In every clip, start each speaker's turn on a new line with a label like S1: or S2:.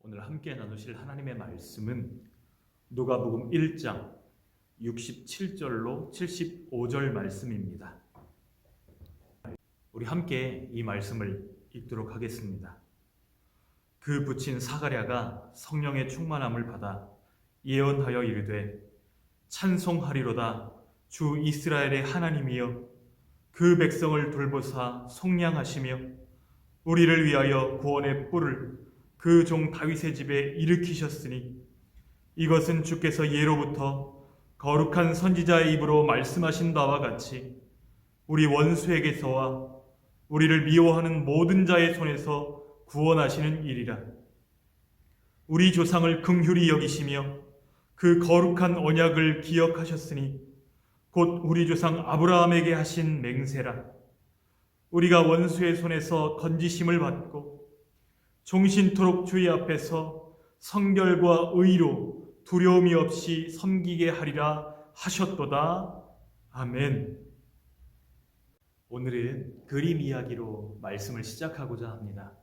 S1: 오늘 함께 나누실 하나님의 말씀은 누가복음 1장 67절로 75절 말씀입니다. 우리 함께 이 말씀을 읽도록 하겠습니다. 그 붙인 사가랴가 성령의 충만함을 받아 예언하여 이르되 찬송하리로다 주 이스라엘의 하나님이여 그 백성을 돌보사 속량하시며 우리를 위하여 구원의 뿔을 그 종 다윗의 집에 일으키셨으니 이것은 주께서 예로부터 거룩한 선지자의 입으로 말씀하신 바와 같이 우리 원수에게서와 우리를 미워하는 모든 자의 손에서 구원하시는 일이라. 우리 조상을 긍휼히 여기시며 그 거룩한 언약을 기억하셨으니 곧 우리 조상 아브라함에게 하신 맹세라. 우리가 원수의 손에서 건지심을 받고 종신토록 주의 앞에서 성결과 의로 두려움이 없이 섬기게 하리라 하셨도다. 아멘. 오늘은 그림 이야기로 말씀을 시작하고자 합니다.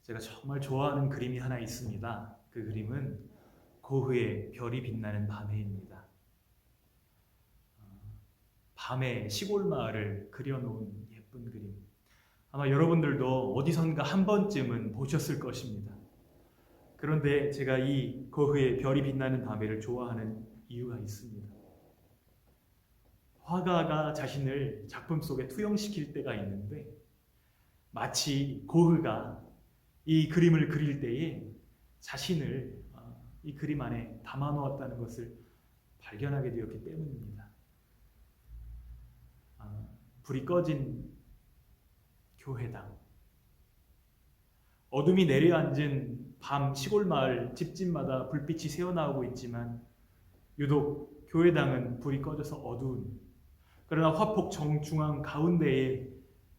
S1: 제가 정말 좋아하는 그림이 하나 있습니다. 그 그림은 고흐의 별이 빛나는 밤에입니다. 밤에 시골 마을을 그려놓은 예쁜 그림. 아마 여러분들도 어디선가 한 번쯤은 보셨을 것입니다. 그런데 제가 이 고흐의 별이 빛나는 밤에를 좋아하는 이유가 있습니다. 화가가 자신을 작품 속에 투영시킬 때가 있는데 마치 고흐가 이 그림을 그릴 때에 자신을 이 그림 안에 담아놓았다는 것을 발견하게 되었기 때문입니다. 불이 꺼진 교회당, 어둠이 내려앉은 밤 시골 마을 집집마다 불빛이 새어나오고 있지만 유독 교회당은 불이 꺼져서 어두운, 그러나 화폭 정중앙 가운데에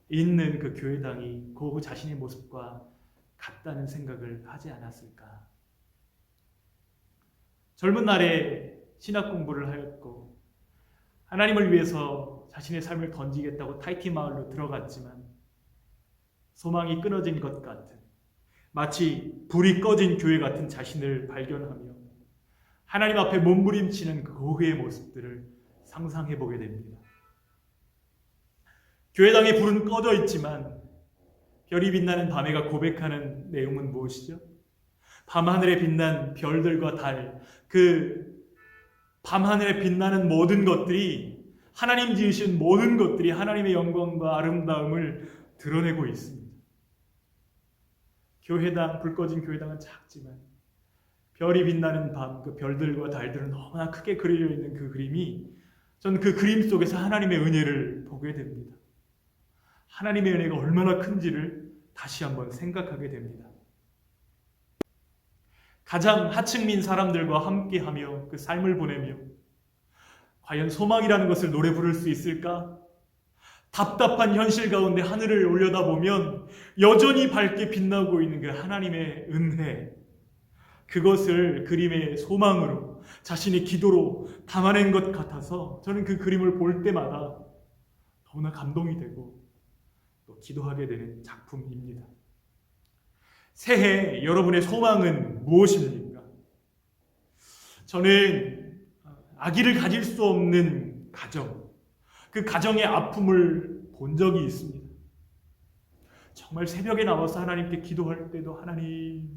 S1: 있는 그 교회당이 고흐 자신의 모습과 같다는 생각을 하지 않았을까. 젊은 날에 신학 공부를 하였고 하나님을 위해서 자신의 삶을 던지겠다고 타이티 마을로 들어갔지만 소망이 끊어진 것 같은, 마치 불이 꺼진 교회 같은 자신을 발견하며 하나님 앞에 몸부림치는 그 고흐의 모습들을 상상해 보게 됩니다. 교회당의 불은 꺼져 있지만 별이 빛나는 밤에가 고백하는 내용은 무엇이죠? 밤하늘에 빛난 별들과 달, 그 밤하늘에 빛나는 모든 것들이, 하나님 지으신 모든 것들이 하나님의 영광과 아름다움을 드러내고 있습니다. 교회당, 불 꺼진 교회당은 작지만 별이 빛나는 밤, 그 별들과 달들은 너무나 크게 그려져 있는 그 그림이, 저는 그 그림 속에서 하나님의 은혜를 보게 됩니다. 하나님의 은혜가 얼마나 큰지를 다시 한번 생각하게 됩니다. 가장 하층민 사람들과 함께하며 그 삶을 보내며 과연 소망이라는 것을 노래 부를 수 있을까? 답답한 현실 가운데 하늘을 올려다보면 여전히 밝게 빛나고 있는 그 하나님의 은혜, 그것을 그림의 소망으로, 자신의 기도로 담아낸 것 같아서 저는 그 그림을 볼 때마다 너무나 감동이 되고 또 기도하게 되는 작품입니다. 새해 여러분의 소망은 무엇입니까? 저는 아기를 가질 수 없는 가정, 그 가정의 아픔을 본 적이 있습니다. 정말 새벽에 나와서 하나님께 기도할 때도 하나님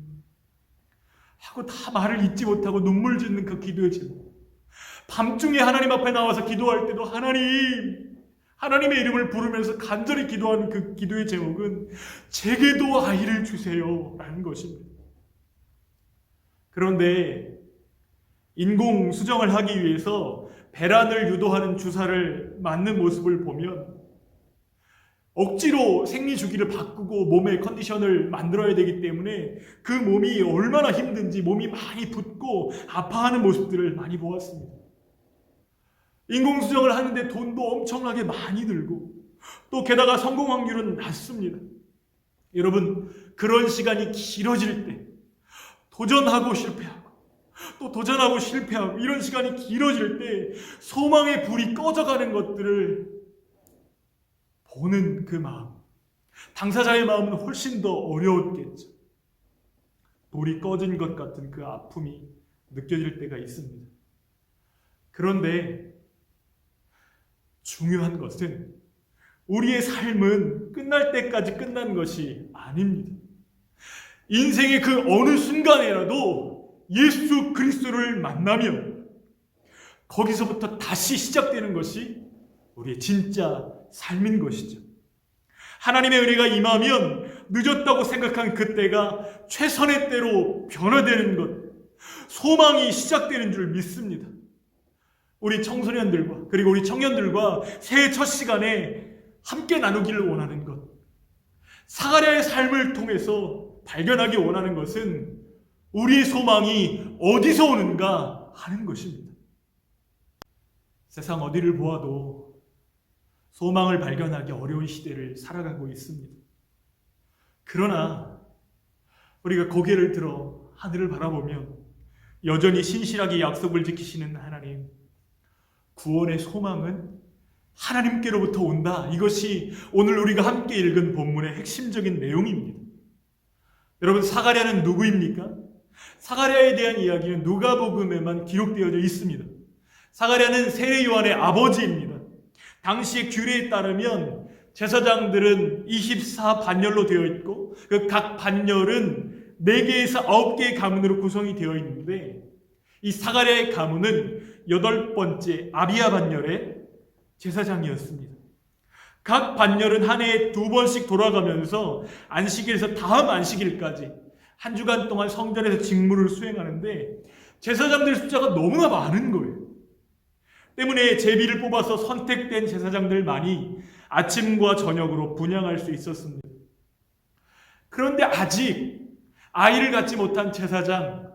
S1: 하고 다 말을 잇지 못하고 눈물 짓는 그 기도의 제목, 밤중에 하나님 앞에 나와서 기도할 때도 하나님의 이름을 부르면서 간절히 기도하는 그 기도의 제목은 제게도 아이를 주세요 라는 것입니다. 그런데 인공 수정을 하기 위해서 배란을 유도하는 주사를 맞는 모습을 보면 억지로 생리 주기를 바꾸고 몸의 컨디션을 만들어야 되기 때문에 그 몸이 얼마나 힘든지 몸이 많이 붓고 아파하는 모습들을 많이 보았습니다. 인공수정을 하는데 돈도 엄청나게 많이 들고 또 게다가 성공 확률은 낮습니다. 여러분, 그런 시간이 길어질 때 도전하고 실패하고 또 도전하고 실패하고 이런 시간이 길어질 때 소망의 불이 꺼져가는 것들을 보는 그 마음, 당사자의 마음은 훨씬 더 어려웠겠죠. 불이 꺼진 것 같은 그 아픔이 느껴질 때가 있습니다. 그런데 중요한 것은 우리의 삶은 끝날 때까지 끝난 것이 아닙니다. 인생의 그 어느 순간에라도 예수 그리스도를 만나면 거기서부터 다시 시작되는 것이 우리의 진짜 삶인 것이죠. 하나님의 은혜가 임하면 늦었다고 생각한 그때가 최선의 때로 변화되는 것, 소망이 시작되는 줄 믿습니다. 우리 청소년들과 그리고 우리 청년들과 새해 첫 시간에 함께 나누기를 원하는 것, 사가랴의 삶을 통해서 발견하기 원하는 것은 우리의 소망이 어디서 오는가 하는 것입니다. 세상 어디를 보아도 소망을 발견하기 어려운 시대를 살아가고 있습니다. 그러나 우리가 고개를 들어 하늘을 바라보면 여전히 신실하게 약속을 지키시는 하나님, 구원의 소망은 하나님께로부터 온다. 이것이 오늘 우리가 함께 읽은 본문의 핵심적인 내용입니다. 여러분, 사가랴는 누구입니까? 사가랴에 대한 이야기는 누가복음에만 기록되어져 있습니다. 사가랴는 세례 요한의 아버지입니다. 당시의 규례에 따르면 제사장들은 24반열로 되어 있고 그 각 반열은 4개에서 9개의 가문으로 구성이 되어 있는데 이 사가랴의 가문은 8번째 아비야 반열의 제사장이었습니다. 각 반열은 한 해에 2번씩 돌아가면서 안식일에서 다음 안식일까지 한 주간 동안 성전에서 직무를 수행하는데 제사장들 숫자가 너무나 많은 거예요. 때문에 제비를 뽑아서 선택된 제사장들만이 아침과 저녁으로 분향할 수 있었습니다. 그런데 아직 아이를 갖지 못한 제사장,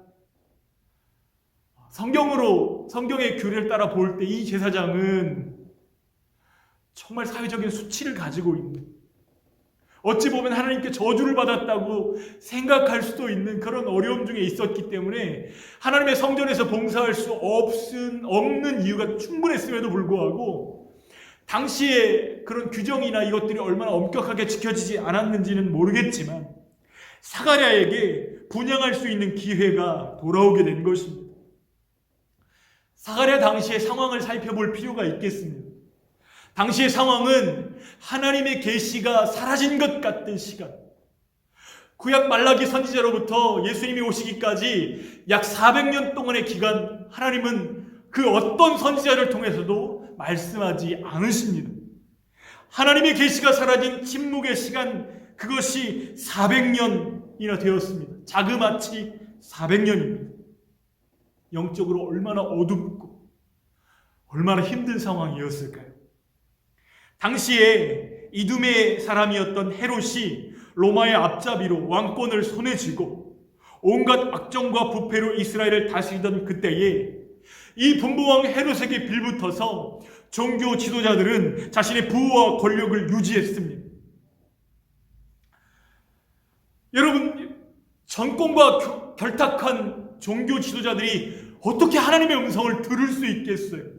S1: 성경의 규례를 따라 볼 때 이 제사장은 정말 사회적인 수치를 가지고 있는, 어찌 보면 하나님께 저주를 받았다고 생각할 수도 있는 그런 어려움 중에 있었기 때문에 하나님의 성전에서 봉사할 수 없는 이유가 충분했음에도 불구하고 당시에 그런 규정이나 이것들이 얼마나 엄격하게 지켜지지 않았는지는 모르겠지만 사가랴에게 분향할 수 있는 기회가 돌아오게 된 것입니다. 사가랴 당시의 상황을 살펴볼 필요가 있겠습니다. 당시의 상황은 하나님의 계시가 사라진 것 같은 시간, 구약 말라기 선지자로부터 예수님이 오시기까지 약 400년 동안의 기간, 하나님은 그 어떤 선지자를 통해서도 말씀하지 않으십니다. 하나님의 계시가 사라진 침묵의 시간, 그것이 400년이나 되었습니다. 자그마치 400년입니다. 영적으로 얼마나 어둡고 얼마나 힘든 상황이었을까요? 당시에 이두메 사람이었던 헤롯이 로마의 앞잡이로 왕권을 손에 쥐고 온갖 악정과 부패로 이스라엘을 다스리던 그때에 이 분부왕 헤롯에게 빌붙어서 종교 지도자들은 자신의 부와 권력을 유지했습니다. 여러분, 정권과 결탁한 종교 지도자들이 어떻게 하나님의 음성을 들을 수 있겠어요?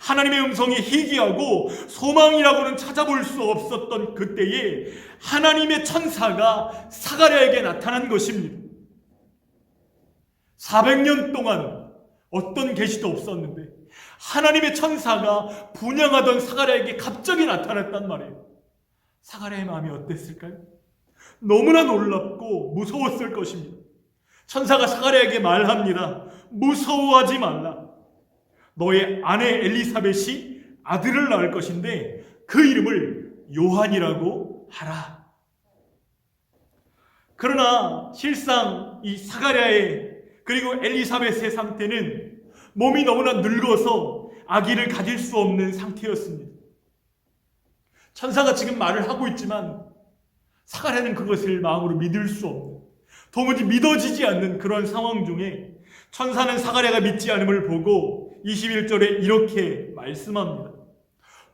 S1: 하나님의 음성이 희귀하고 소망이라고는 찾아볼 수 없었던 그때에 하나님의 천사가 사가랴에게 나타난 것입니다. 400년 동안 어떤 계시도 없었는데 하나님의 천사가 분향하던 사가랴에게 갑자기 나타났단 말이에요. 사가랴의 마음이 어땠을까요? 너무나 놀랍고 무서웠을 것입니다. 천사가 사가랴에게 말합니다. 무서워하지 말라. 너의 아내 엘리사벳이 아들을 낳을 것인데 그 이름을 요한이라고 하라. 그러나 실상 이 사가랴의 그리고 엘리사벳의 상태는 몸이 너무나 늙어서 아기를 가질 수 없는 상태였습니다. 천사가 지금 말을 하고 있지만 사가랴는 그것을 마음으로 믿을 수 없는, 도무지 믿어지지 않는 그런 상황 중에 천사는 사가랴가 믿지 않음을 보고 21절에 이렇게 말씀합니다.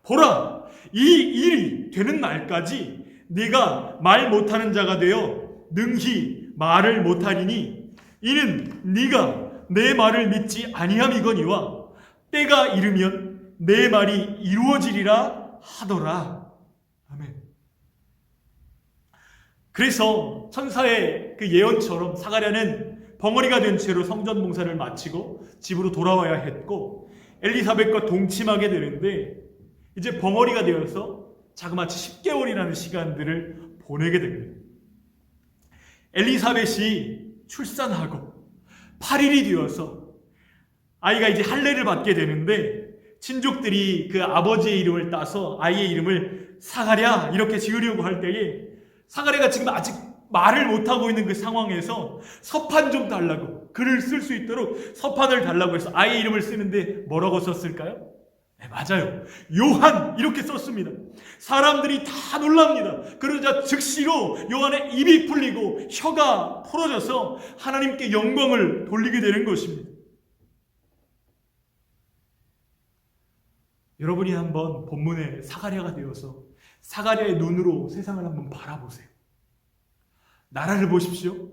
S1: 보라, 이 일이 되는 날까지 네가 말 못하는 자가 되어 능히 말을 못하리니 이는 네가 내 말을 믿지 아니함이거니와 때가 이르면 내 말이 이루어지리라 하더라. 아멘. 그래서 천사의 그 예언처럼 사가랴는 벙어리가 된 채로 성전 봉사를 마치고 집으로 돌아와야 했고, 엘리사벳과 동침하게 되는데 이제 벙어리가 되어서 자그마치 10개월이라는 시간들을 보내게 됩니다. 엘리사벳이 출산하고 8일이 되어서 아이가 이제 할례를 받게 되는데, 친족들이 그 아버지의 이름을 따서 아이의 이름을 사가랴 이렇게 지으려고 할 때에, 사가랴가 지금 아직 말을 못하고 있는 그 상황에서 서판 좀 달라고, 글을 쓸 수 있도록 서판을 달라고 해서 아이의 이름을 쓰는데 뭐라고 썼을까요? 네, 맞아요. 요한 이렇게 썼습니다. 사람들이 다 놀랍니다. 그러자 즉시로 요한의 입이 풀리고 혀가 풀어져서 하나님께 영광을 돌리게 되는 것입니다. 여러분이 한번 본문의 사가랴가 되어서 사가랴의 눈으로 세상을 한번 바라보세요. 나라를 보십시오.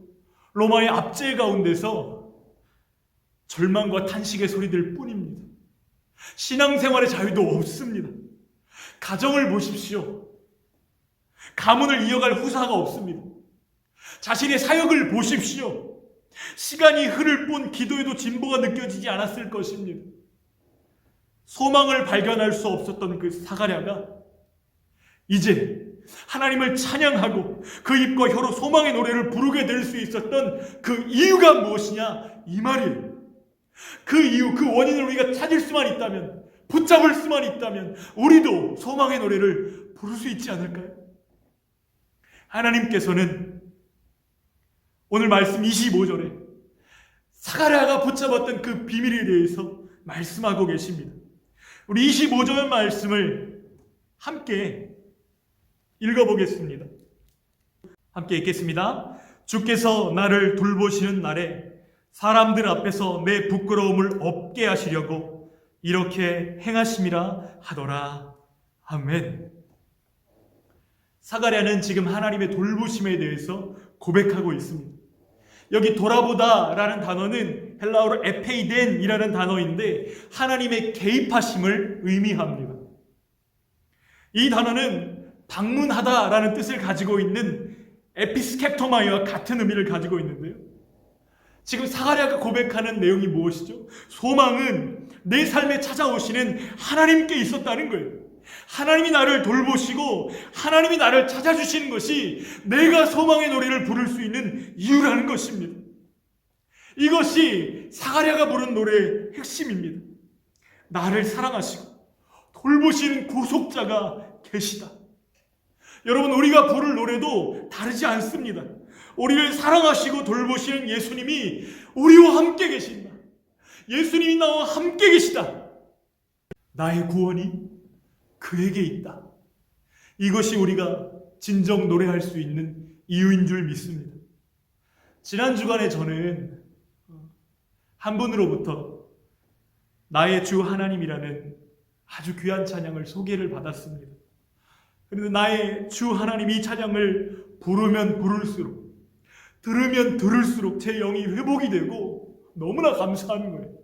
S1: 로마의 압제 가운데서 절망과 탄식의 소리들 뿐입니다. 신앙생활의 자유도 없습니다. 가정을 보십시오. 가문을 이어갈 후사가 없습니다. 자신의 사역을 보십시오. 시간이 흐를 뿐 기도에도 진보가 느껴지지 않았을 것입니다. 소망을 발견할 수 없었던 그 사가랴가 이제 하나님을 찬양하고 그 입과 혀로 소망의 노래를 부르게 될 수 있었던 그 이유가 무엇이냐, 이 말이에요. 그 이유, 그 원인을 우리가 찾을 수만 있다면, 붙잡을 수만 있다면 우리도 소망의 노래를 부를 수 있지 않을까요? 하나님께서는 오늘 말씀 25절에 사가랴가 붙잡았던 그 비밀에 대해서 말씀하고 계십니다. 우리 25절 말씀을 함께 읽어보겠습니다. 함께 읽겠습니다. 주께서 나를 돌보시는 날에 사람들 앞에서 내 부끄러움을 없게 하시려고 이렇게 행하심이라 하더라. 아멘. 사가랴는 지금 하나님의 돌보심에 대해서 고백하고 있습니다. 여기 돌아보다라는 단어는 헬라어로 에페이덴이라는 단어인데 하나님의 개입하심을 의미합니다. 이 단어는 방문하다라는 뜻을 가지고 있는 에피스캡토마이와 같은 의미를 가지고 있는데요. 지금 사가랴가 고백하는 내용이 무엇이죠? 소망은 내 삶에 찾아오시는 하나님께 있었다는 거예요. 하나님이 나를 돌보시고 하나님이 나를 찾아주시는 것이 내가 소망의 노래를 부를 수 있는 이유라는 것입니다. 이것이 사가랴가 부른 노래의 핵심입니다. 나를 사랑하시고 돌보시는 구속자가 계시다. 여러분, 우리가 부를 노래도 다르지 않습니다. 우리를 사랑하시고 돌보시는 예수님이 우리와 함께 계신다. 예수님이 나와 함께 계시다. 나의 구원이 그에게 있다. 이것이 우리가 진정 노래할 수 있는 이유인 줄 믿습니다. 지난 주간에 저는 한 분으로부터 나의 주 하나님이라는 아주 귀한 찬양을 소개를 받았습니다. 그런데 나의 주 하나님 이 찬양을 부르면 부를수록, 들으면 들을수록 제 영이 회복이 되고 너무나 감사한 거예요.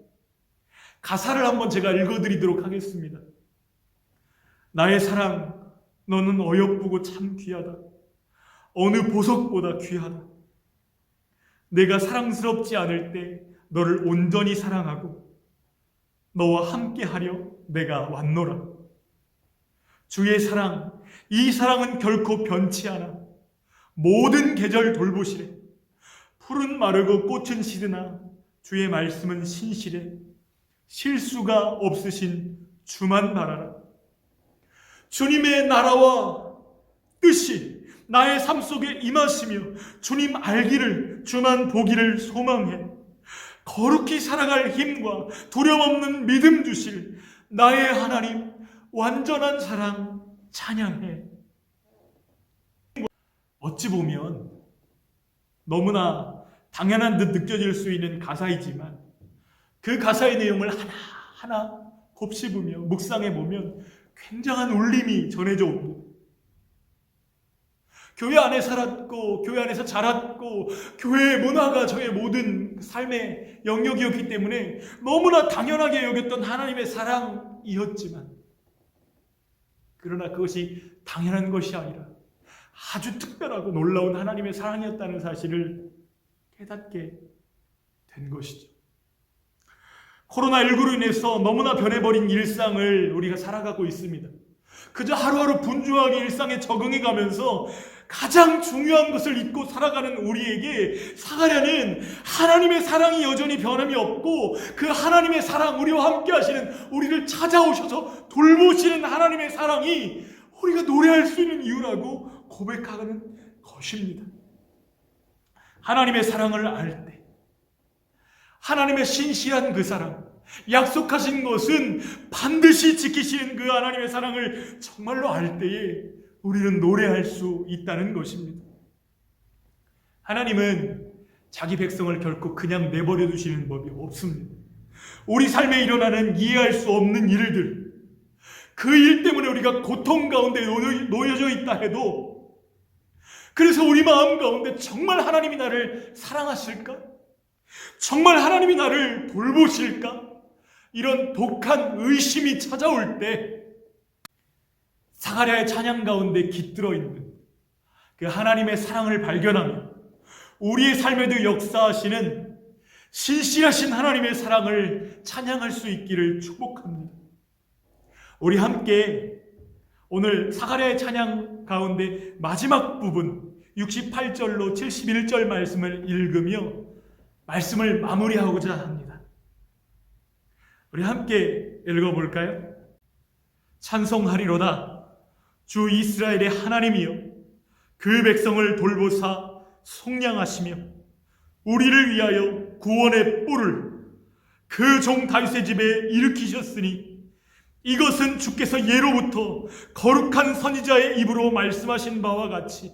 S1: 가사를 한번 제가 읽어드리도록 하겠습니다. 나의 사랑, 너는 어여쁘고 참 귀하다. 어느 보석보다 귀하다. 내가 사랑스럽지 않을 때 너를 온전히 사랑하고 너와 함께하려 내가 왔노라. 주의 사랑, 이 사랑은 결코 변치 않아. 모든 계절 돌보시래. 풀은 마르고 꽃은 시드나 주의 말씀은 신실해. 실수가 없으신 주만 바라라. 주님의 나라와 뜻이 나의 삶 속에 임하시며 주님 알기를, 주만 보기를 소망해. 거룩히 살아갈 힘과 두려움 없는 믿음 주실 나의 하나님 완전한 사랑 찬양해. 어찌 보면 너무나 당연한 듯 느껴질 수 있는 가사이지만 그 가사의 내용을 하나하나 곱씹으며 묵상해 보면 굉장한 울림이 전해져 옵니다. 교회 안에 살았고 교회 안에서 자랐고 교회의 문화가 저의 모든 삶의 영역이었기 때문에 너무나 당연하게 여겼던 하나님의 사랑이었지만, 그러나 그것이 당연한 것이 아니라 아주 특별하고 놀라운 하나님의 사랑이었다는 사실을 깨닫게 된 것이죠. 코로나19로 인해서 너무나 변해버린 일상을 우리가 살아가고 있습니다. 그저 하루하루 분주하게 일상에 적응해 가면서 가장 중요한 것을 잊고 살아가는 우리에게 사가랴는 하나님의 사랑이 여전히 변함이 없고 그 하나님의 사랑, 우리와 함께 하시는, 우리를 찾아오셔서 돌보시는 하나님의 사랑이 우리가 노래할 수 있는 이유라고 고백하는 것입니다. 하나님의 사랑을 알 때, 하나님의 신실한 그 사랑, 약속하신 것은 반드시 지키시는 그 하나님의 사랑을 정말로 알 때에 우리는 노래할 수 있다는 것입니다. 하나님은 자기 백성을 결코 그냥 내버려 두시는 법이 없습니다. 우리 삶에 일어나는 이해할 수 없는 일들, 그 일 때문에 우리가 고통 가운데 놓여져 있다 해도, 그래서 우리 마음 가운데 정말 하나님이 나를 사랑하실까? 정말 하나님이 나를 돌보실까? 이런 독한 의심이 찾아올 때 사가랴의 찬양 가운데 깃들어 있는 그 하나님의 사랑을 발견하며 우리의 삶에도 역사하시는 신실하신 하나님의 사랑을 찬양할 수 있기를 축복합니다. 우리 함께 오늘 사가랴의 찬양 가운데 마지막 부분 68절로 71절 말씀을 읽으며 말씀을 마무리하고자 합니다. 우리 함께 읽어볼까요? 찬송하리로다. 주 이스라엘의 하나님이여, 그 백성을 돌보사 속량하시며 우리를 위하여 구원의 뿔을 그 종 다윗의 집에 일으키셨으니 이것은 주께서 예로부터 거룩한 선지자의 입으로 말씀하신 바와 같이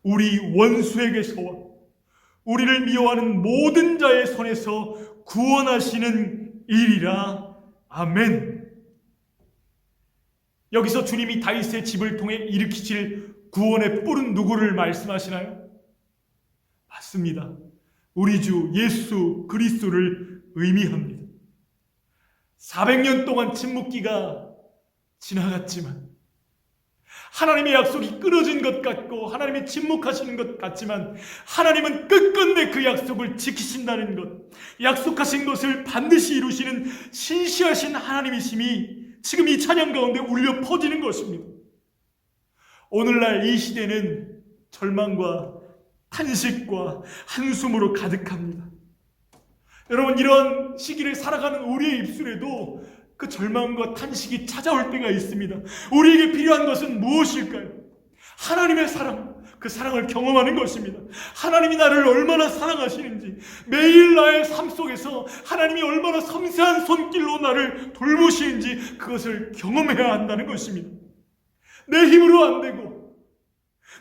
S1: 우리 원수에게서와 우리를 미워하는 모든 자의 손에서 구원하시는 일이라. 아멘. 여기서 주님이 다윗의 집을 통해 일으키실 구원의 뿔은 누구를 말씀하시나요? 맞습니다. 우리 주 예수 그리스도를 의미합니다. 400년 동안 침묵기가 지나갔지만, 하나님의 약속이 끊어진 것 같고 하나님이 침묵하시는 것 같지만 하나님은 끝끝내 그 약속을 지키신다는 것, 약속하신 것을 반드시 이루시는 신실하신 하나님이심이 지금 이 찬양 가운데 울려 퍼지는 것입니다. 오늘날 이 시대는 절망과 탄식과 한숨으로 가득합니다. 여러분, 이런 시기를 살아가는 우리의 입술에도 그 절망과 탄식이 찾아올 때가 있습니다. 우리에게 필요한 것은 무엇일까요? 하나님의 사랑, 그 사랑을 경험하는 것입니다. 하나님이 나를 얼마나 사랑하시는지, 매일 나의 삶 속에서 하나님이 얼마나 섬세한 손길로 나를 돌보시는지 그것을 경험해야 한다는 것입니다. 내 힘으로 안 되고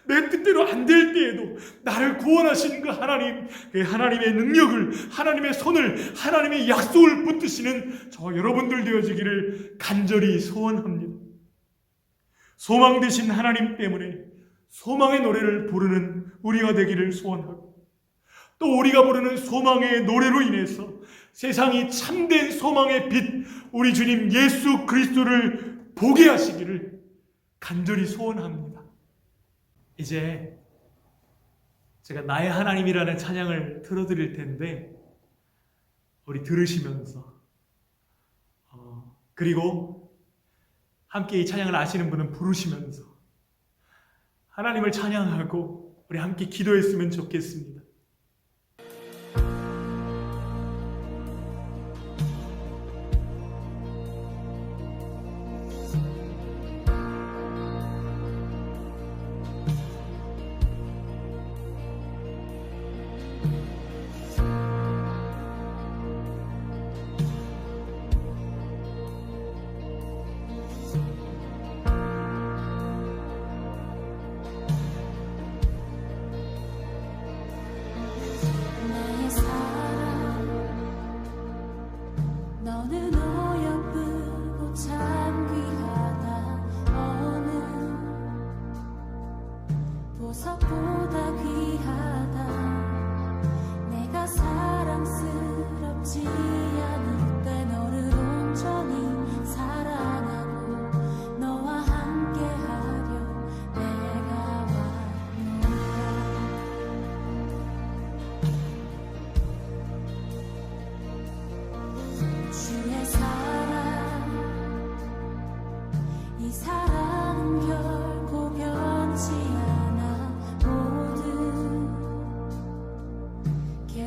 S1: 내 뜻대로 안 될 때에도 나를 구원하시는 그 하나님, 그 하나님의 능력을, 하나님의 손을, 하나님의 약속을 붙드시는 저와 여러분들 되어지기를 간절히 소원합니다. 소망 되신 하나님 때문에 소망의 노래를 부르는 우리가 되기를 소원하고, 또 우리가 부르는 소망의 노래로 인해서 세상이 참된 소망의 빛, 우리 주님 예수 그리스도를 보게 하시기를 간절히 소원합니다. 이제 제가 나의 하나님이라는 찬양을 틀어드릴 텐데, 우리 들으시면서 그리고 함께 이 찬양을 아시는 분은 부르시면서 하나님을 찬양하고 우리 함께 기도했으면 좋겠습니다.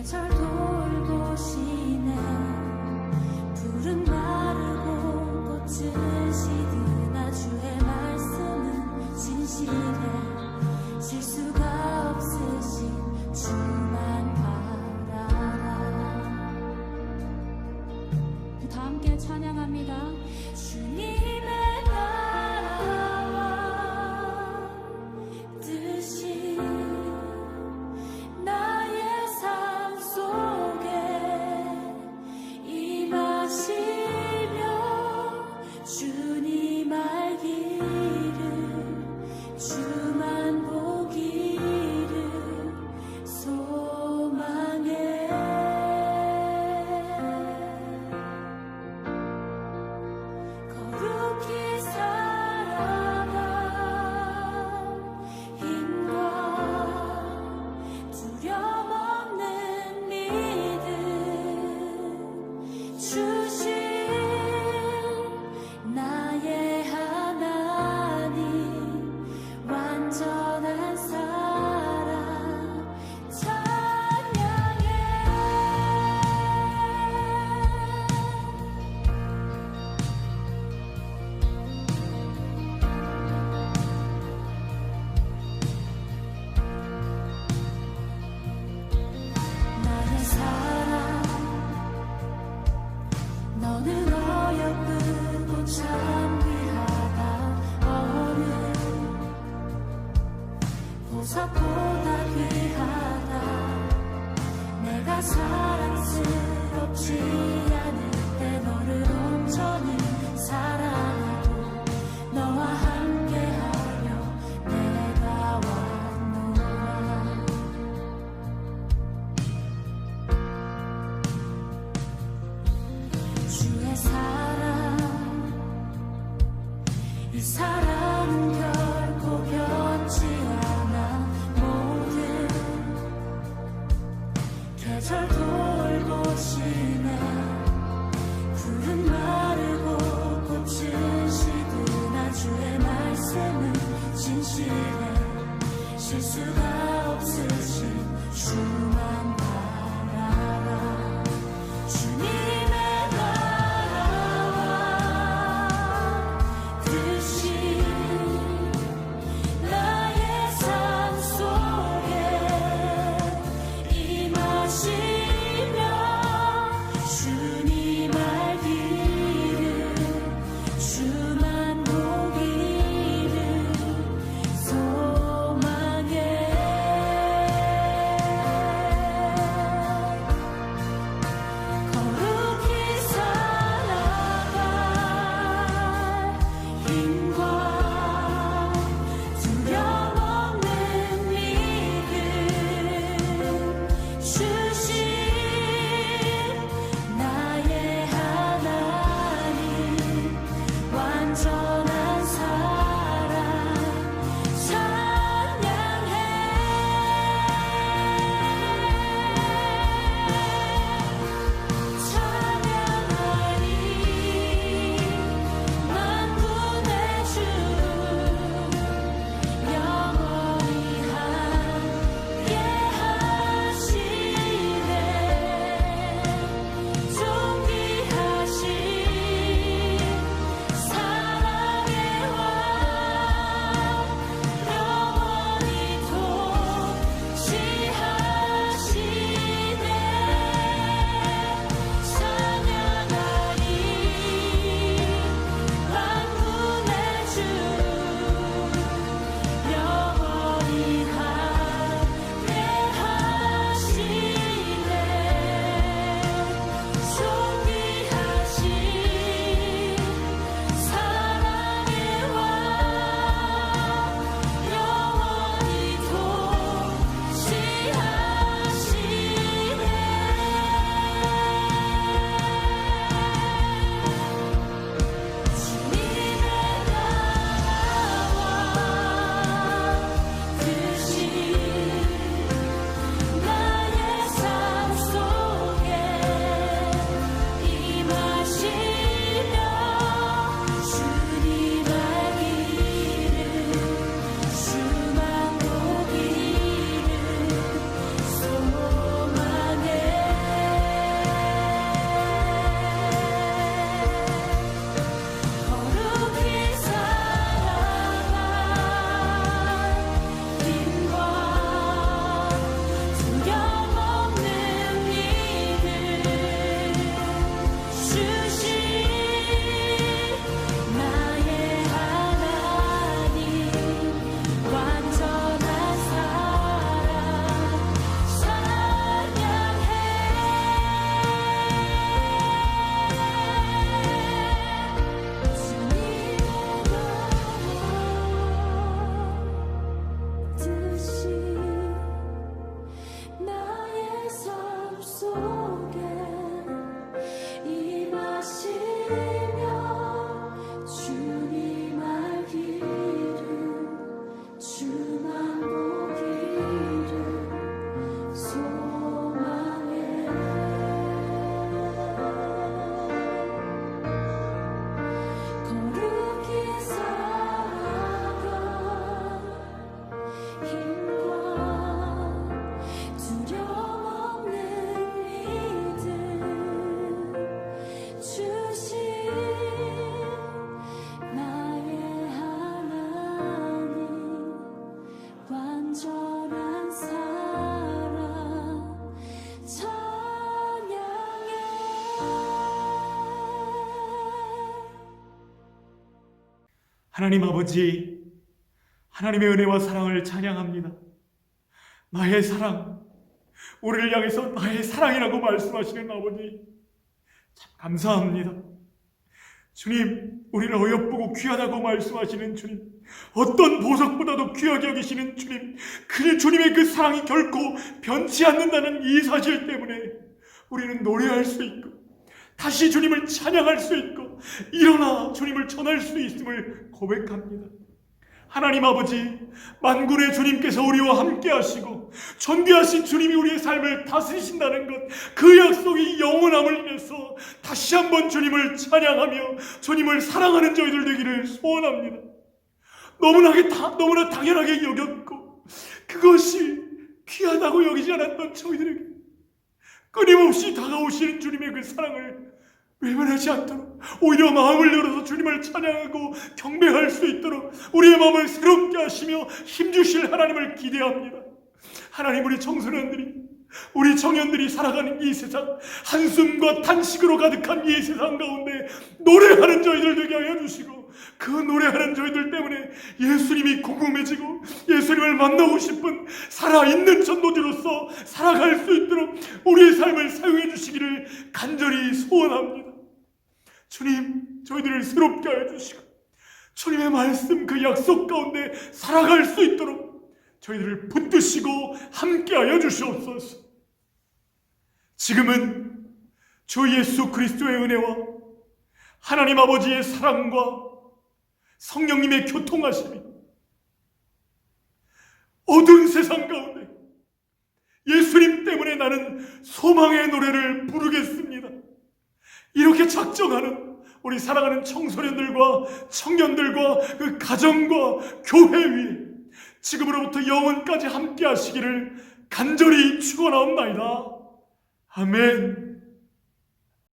S2: 계절 돌보시네. 푸른 마르고 꽃은 시드나 주의 말씀은 진실해. 실수가 없으신 주만 바라라. 다 함께 찬양합니다. 주님의 나라와 뜻이 나의 삶 속에 임하시며 주님 알기를 주만 보기를 소망해. 거룩히 살아가 힘과 두려움 없는 믿음 주신 나의 하나님 완전한 사랑 찬양해. 나의 사랑 너는 어여쁘고 참 귀하다. 어느 보석보다 귀하다. 내가 사랑스럽지 않을 때 너를 온전히 사랑하고 너와 함께하려 내가 왔노라. 주의 사랑 이 사랑은 결코 변치 않아. 모든 계절 돌보시네. 푸른 마르고 꽃은 시드나 주의 말씀은 진실해. 실수가 없으신 주만 바라라. 주님의 나라와 뜻이 나의 삶 속에 임하시
S1: 하나님 아버지, 하나님의 은혜와 사랑을 찬양합니다. 나의 사랑, 우리를 향해서 나의 사랑이라고 말씀하시는 아버지, 참 감사합니다. 주님, 우리를 어여쁘고 귀하다고 말씀하시는 주님, 어떤 보석보다도 귀하게 여기시는 주님, 그 주님의 그 사랑이 결코 변치 않는다는 이 사실 때문에 우리는 노래할 수 있고 다시 주님을 찬양할 수 있고 일어나 주님을 전할 수 있음을 고백합니다. 하나님 아버지, 만군의 주님께서 우리와 함께 하시고 존귀하신 주님이 우리의 삶을 다스리신다는 것, 그 약속이 영원함을 위해서 다시 한번 주님을 찬양하며 주님을 사랑하는 저희들 되기를 소원합니다. 너무나 당연하게 여겼고 그것이 귀하다고 여기지 않았던 저희들에게 끊임없이 다가오시는 주님의 그 사랑을 외면하지 않도록 오히려 마음을 열어서 주님을 찬양하고 경배할 수 있도록 우리의 마음을 새롭게 하시며 힘주실 하나님을 기대합니다. 하나님, 우리 청소년들이, 우리 청년들이 살아가는 이 세상, 한숨과 탄식으로 가득한 이 세상 가운데 노래하는 저희들 되게 하여 주시고 그 노래하는 저희들 때문에 예수님이 궁금해지고 예수님을 만나고 싶은 살아있는 전도지로서 살아갈 수 있도록 우리의 삶을 사용해 주시기를 간절히 소원합니다. 주님, 저희들을 새롭게 하여 주시고 주님의 말씀 그 약속 가운데 살아갈 수 있도록 저희들을 붙드시고 함께하여 주시옵소서. 지금은 주 예수 그리스도의 은혜와 하나님 아버지의 사랑과 성령님의 교통하심이 어두운 세상 가운데 예수님 때문에 나는 소망의 노래를 부르겠습니다, 이렇게 작정하는 우리 사랑하는 청소년들과 청년들과 그 가정과 교회 위에 지금으로부터 영원까지 함께 하시기를 간절히 축원하옵나이다. 아멘.